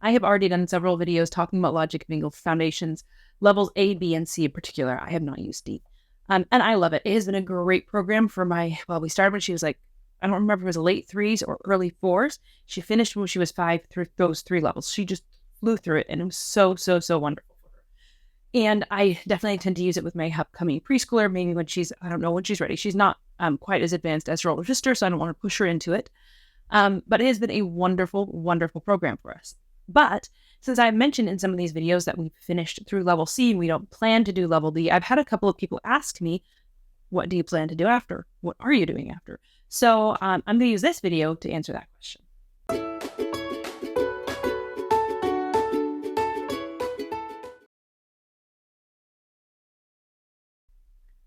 I have already done several videos talking about logic of English foundations, levels A, B, and C in particular. I have not used D. And I love it. It has been a great program for we started when she was like, I don't remember if it was late threes or early fours. She finished when she was 5 through those 3 levels. She just flew through it, and it was so, so, so wonderful for her. And I definitely intend to use it with my upcoming preschooler, maybe when I don't know when she's ready. She's not quite as advanced as her older sister, so I don't want to push her into it. But it has been a wonderful, wonderful program for us. But since I've mentioned in some of these videos that we've finished through level C and we don't plan to do level D, I've had a couple of people ask me, what do you plan to do after? What are you doing after? So I'm going to use this video to answer that question.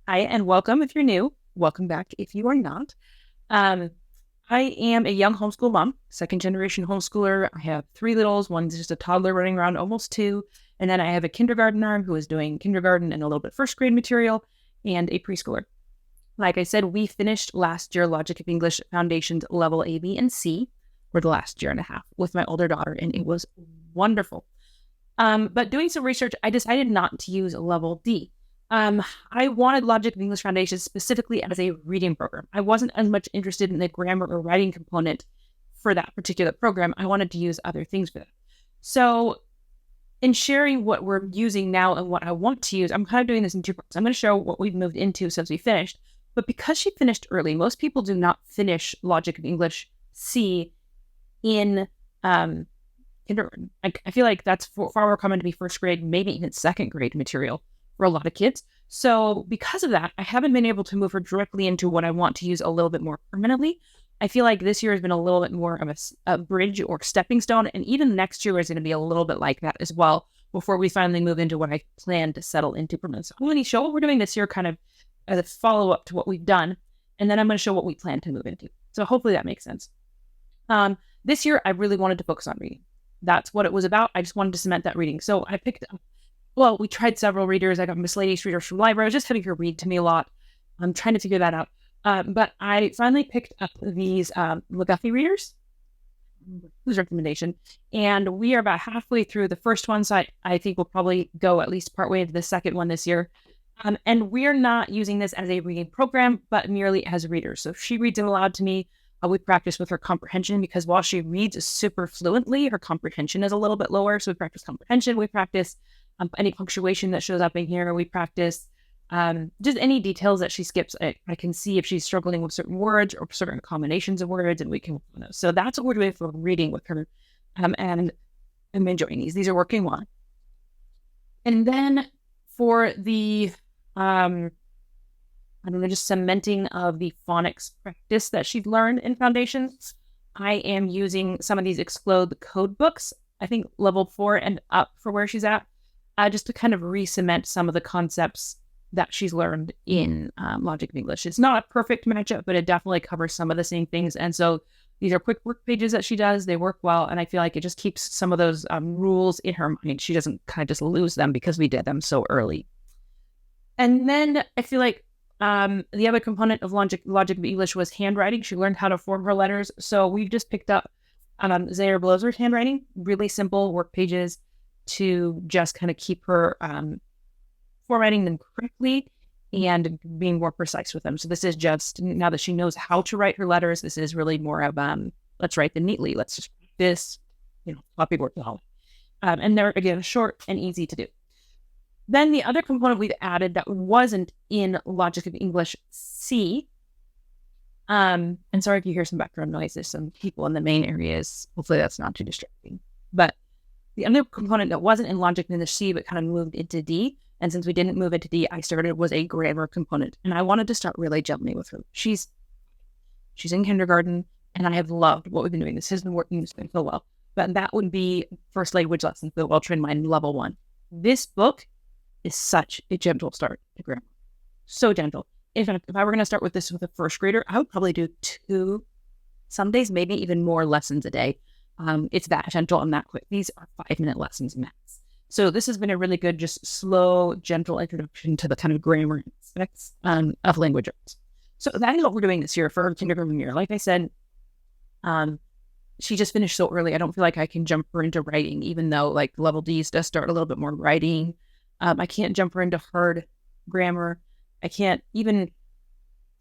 Hi, and welcome if you're new. Welcome back if you are not. I am a young homeschool mom, second generation homeschooler. I have 3 littles. One's just a toddler running around, almost 2. And then I have a kindergartner who is doing kindergarten and a little bit first grade material, and a preschooler. Like I said, we finished last year Logic of English Foundations level A, B, and C for the last year and a half with my older daughter, and it was wonderful. But doing some research, I decided not to use level D. I wanted Logic of English Foundations specifically as a reading program. I wasn't as much interested in the grammar or writing component for that particular program. I wanted to use other things for that. So in sharing what we're using now and what I want to use, I'm kind of doing this in 2 parts. I'm going to show what we've moved into since we finished. But because she finished early, most people do not finish Logic of English C in kindergarten. I feel like that's far more common to be first grade, maybe even second grade material for a lot of kids. So because of that, I haven't been able to move her directly into what I want to use a little bit more permanently. I feel like this year has been a little bit more of a bridge or stepping stone. And even next year is going to be a little bit like that as well before we finally move into what I plan to settle into permanently. So I'm going to show what we're doing this year kind of as a follow-up to what we've done. And then I'm going to show what we plan to move into. So hopefully that makes sense. This year, I really wanted to focus on reading. That's what it was about. I just wanted to cement that reading. So I picked we tried several readers. I got Miss Lady's readers from the library. I was just having her read to me a lot. I'm trying to figure that out. But I finally picked up these McGuffey readers, whose recommendation. And we are about halfway through the first one. So I think we'll probably go at least partway into the second one this year. And we're not using this as a reading program, but merely as readers. So if she reads it aloud to me, we practice with her comprehension, because while she reads super fluently, her comprehension is a little bit lower. So we practice comprehension. We practice any punctuation that shows up in here. We practice just any details that she skips. I can see if she's struggling with certain words or certain combinations of words, and we can work on those. So that's what we're doing for reading with her. And I'm enjoying these. These are working well. And then for the, just cementing of the phonics practice that she's learned in Foundations, I am using some of these Explode the Code books, I think level 4 and up for where she's at, just to kind of re-cement some of the concepts that she's learned in Logic of English. It's not a perfect matchup, but it definitely covers some of the same things. And so these are quick work pages that she does. They work well. And I feel like it just keeps some of those rules in her mind. She doesn't kind of just lose them because we did them so early. And then I feel like the other component of Logic of English was handwriting. She learned how to form her letters. So we've just picked up Zaire Blozer's handwriting, really simple work pages to just kind of keep her formatting them correctly and being more precise with them. So this is just, now that she knows how to write her letters, this is really more of, let's write them neatly. Let's just this, copy work. And they're, again, short and easy to do. Then the other component we've added that wasn't in Logic of English C, and sorry if you hear some background noise, there's some people in the main areas. Hopefully that's not too distracting. But the other component that wasn't in Logic of English C, but kind of moved into D, and since we didn't move into D, I started, was a grammar component. And I wanted to start really gently with her. She's in kindergarten, and I have loved what we've been doing. This has been working so well. But that would be first language lessons, the well-trained mind level 1. This book is such a gentle start to grammar. So gentle. If I were going to start with this with a first grader, I would probably do 2, some days maybe even more lessons a day. It's that gentle and that quick. These are 5-minute lessons max. So this has been a really good, just slow, gentle introduction to the kind of grammar aspects of language arts. So that is what we're doing this year for our kindergarten year. Like I said, she just finished so early. I don't feel like I can jump her into writing, even though like level D's does start a little bit more writing. I can't jump her into hard grammar. I can't even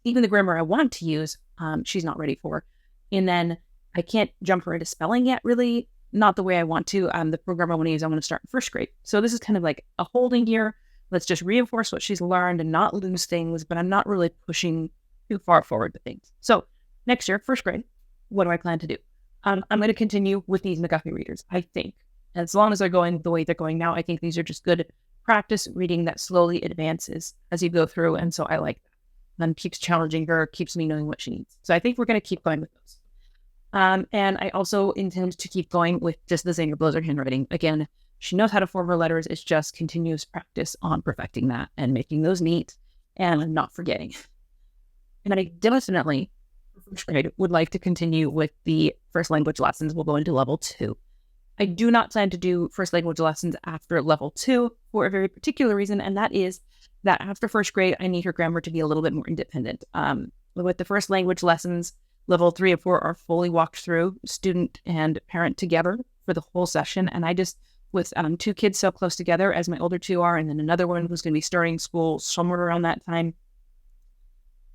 the grammar I want to use, she's not ready for. And then I can't jump her into spelling yet, really, not the way I want to. The program I want to use, I want to start in first grade. So this is kind of like a holding year. Let's just reinforce what she's learned and not lose things, but I'm not really pushing too far forward with things. So next year, first grade, what do I plan to do? I'm going to continue with these McGuffey readers, I think. As long as they're going the way they're going now, I think these are just good practice reading that slowly advances as you go through. And so I like that. Then keeps challenging her, keeps me knowing what she needs. So I think we're going to keep going with those. And I also intend to keep going with just the Zinger Blizzard handwriting. Again, she knows how to form her letters. It's just continuous practice on perfecting that and making those neat and not forgetting. And I definitely, for first grade, would like to continue with the first language lessons. We'll go into level 2. I do not plan to do first language lessons after level 2 for a very particular reason, and that is that after first grade, I need her grammar to be a little bit more independent. With the first language lessons, level 3 and 4 are fully walked through, student and parent together for the whole session. And I just, with 2 kids so close together as my older 2 are, and then another one who's going to be starting school somewhere around that time,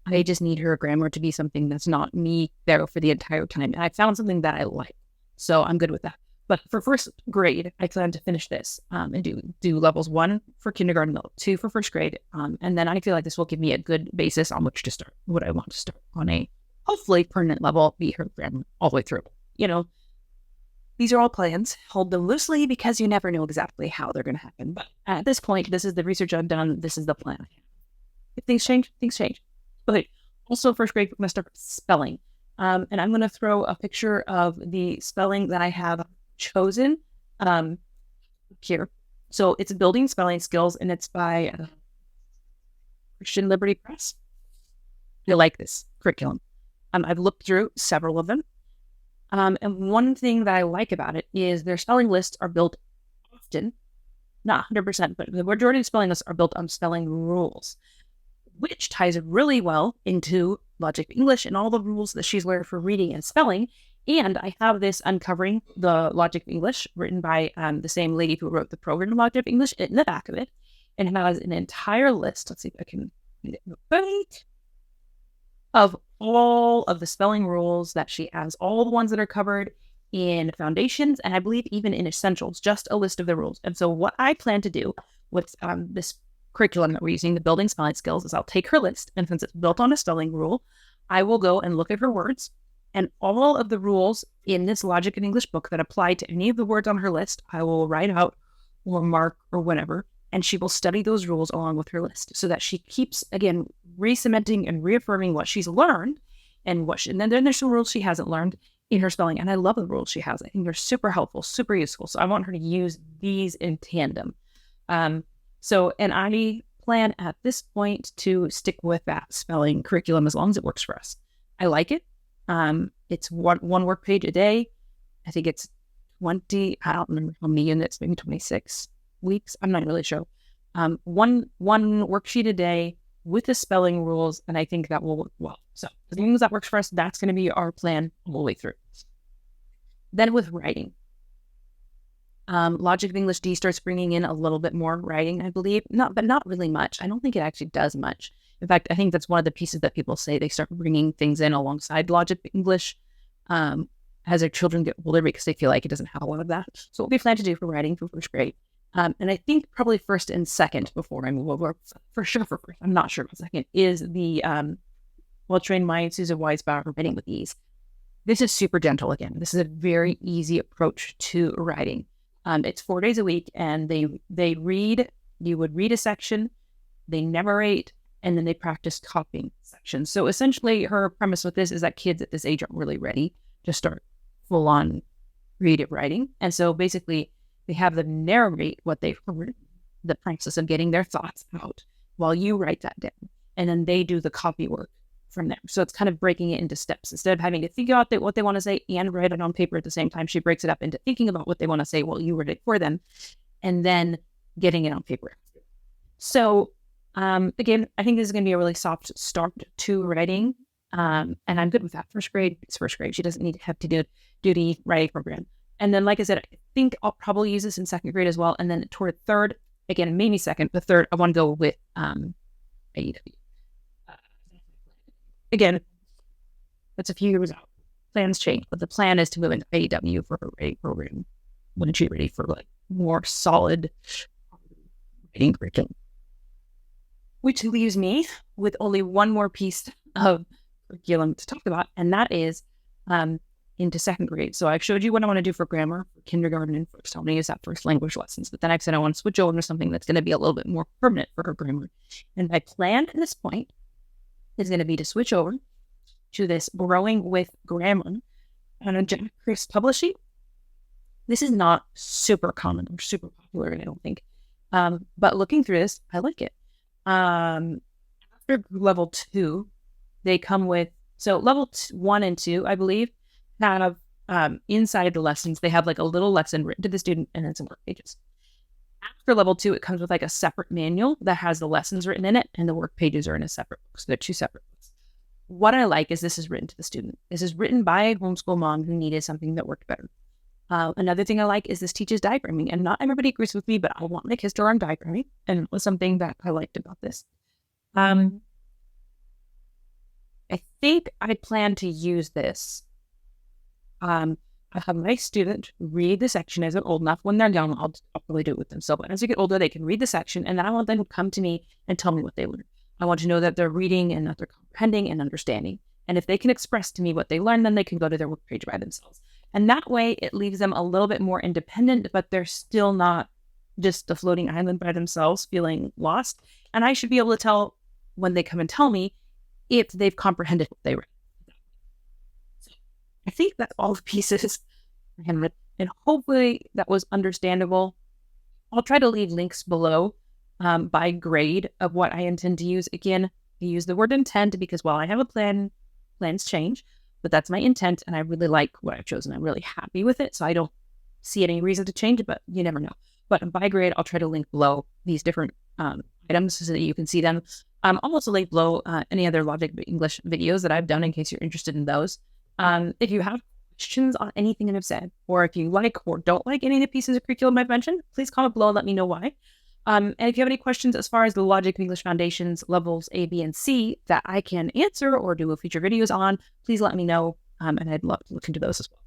I just need her grammar to be something that's not me there for the entire time. And I found something that I like, so I'm good with that. But for first grade, I plan to finish this and do levels 1 for kindergarten, level 2 for first grade. And then I feel like this will give me a good basis on which to start, what I want to start on a hopefully permanent level, be her grammar all the way through. These are all plans. Hold them loosely because you never know exactly how they're going to happen. But at this point, this is the research I've done. This is the plan. If things change, things change. But also first grade, we're going to start spelling. And I'm going to throw a picture of the spelling that I have chosen here. So it's Building Spelling Skills, and it's by Christian Liberty Press. I like this curriculum. I've looked through several of them. And one thing that I like about it is their spelling lists are built often, not 100%, but the majority of spelling lists are built on spelling rules, which ties really well into Logic English and all the rules that she's learned for reading and spelling. And I have this Uncovering the Logic of English, written by the same lady who wrote the program Logic of English, in the back of it. And it has an entire list. Let's see if I can get it right. Of all of the spelling rules that she has, all the ones that are covered in foundations, and I believe even in essentials, just a list of the rules. And so what I plan to do with this curriculum that we're using, the Building Spelling Skills, is I'll take her list, and since it's built on a spelling rule, I will go and look at her words, and all of the rules in this Logic and English book that apply to any of the words on her list, I will write out or mark or whatever, and she will study those rules along with her list so that she keeps, again, re-cementing and reaffirming what she's learned and then there's some rules she hasn't learned in her spelling. And I love the rules she has. I think they're super helpful, super useful. So I want her to use these in tandem. And I plan at this point to stick with that spelling curriculum as long as it works for us. I like it. It's one work page a day. I think it's 20, I don't remember how many units, maybe 26 weeks. I'm not really sure. One worksheet a day with the spelling rules, and I think that will work well. So as long as that works for us, that's going to be our plan all the way through. Then with writing, Logic of English D starts bringing in a little bit more writing, I believe, but not really much. I don't think it actually does much. In fact, I think that's one of the pieces that people say they start bringing things in alongside Logic of English as their children get older because they feel like it doesn't have a lot of that. So what we plan to do for writing for first grade, and I think probably first and second before I move over, for sure for first, I'm not sure about second, is the Well-Trained Mind, Susan Weisbauer, Writing with Ease. This is super gentle again. This is a very easy approach to writing. It's 4 days a week, and they read, you would read a section, they narrate, and then they practice copying sections. So essentially her premise with this is that kids at this age aren't really ready to start full-on creative writing. And so basically they have them narrate what they've heard, the process of getting their thoughts out while you write that down. And then they do the copy work from there. So it's kind of breaking it into steps. Instead of having to think about what they want to say and write it on paper at the same time, she breaks it up into thinking about what they want to say while you write it for them, and then getting it on paper. So again, I think this is going to be a really soft start to writing. And I'm good with that. First grade is first grade. She doesn't need to have to do duty writing program. And then, like I said, I think I'll probably use this in second grade as well. And then toward third, again, maybe second, but third, I want to go with AEW. Again, that's a few years out. Plans change, but the plan is to move into AEW for a writing program when she's ready for like more solid writing curriculum. Which leaves me with only one more piece of curriculum to talk about, and that is into second grade. So I've showed you what I want to do for grammar, for kindergarten, and first. I want to use that first language lessons. But then I said I want to switch over to something that's going to be a little bit more permanent for her grammar. And my plan at this point is going to be to switch over to this Growing with Grammar on a Jack Chris publishing. This is not super common or super popular, I don't think. But looking through this, I like it. After level 2, they come with, so level 1 and 2, I believe, have inside the lessons, they have like a little lesson written to the student and then some work pages. After level 2, it comes with like a separate manual that has the lessons written in it, and the work pages are in a separate book. So they're 2 separate books. What I like is this is written to the student. This is written by a homeschool mom who needed something that worked better. Another thing I like is this teaches diagramming, and not everybody agrees with me, but I want my kids to learn diagramming, and it was something that I liked about this. I think I plan to use this. I have my student read the section as they're old enough. When they're young, I'll probably do it with them. So, but as they get older, they can read the section, and then I want them to come to me and tell me what they learned. I want to know that they're reading and that they're comprehending and understanding. And if they can express to me what they learned, then they can go to their work page by themselves. And that way, it leaves them a little bit more independent, but they're still not just a floating island by themselves, feeling lost. And I should be able to tell when they come and tell me if they've comprehended what they read. So I think that's all the pieces. And hopefully that was understandable. I'll try to leave links below by grade of what I intend to use. Again, I use the word intent because while I have a plan, plans change, but that's my intent, and I really like what I've chosen. I'm really happy with it, so I don't see any reason to change it, but you never know. But by grade, I'll try to link below these different items so that you can see them. I'll also link below any other Logic English videos that I've done in case you're interested in those. If you have questions on anything that I've said, or if you like or don't like any of the pieces of curriculum I've mentioned, please comment below and let me know why. And if you have any questions as far as the Logic English Foundations levels A, B, and C that I can answer or do future videos on, please let me know, and I'd love to look into those as well.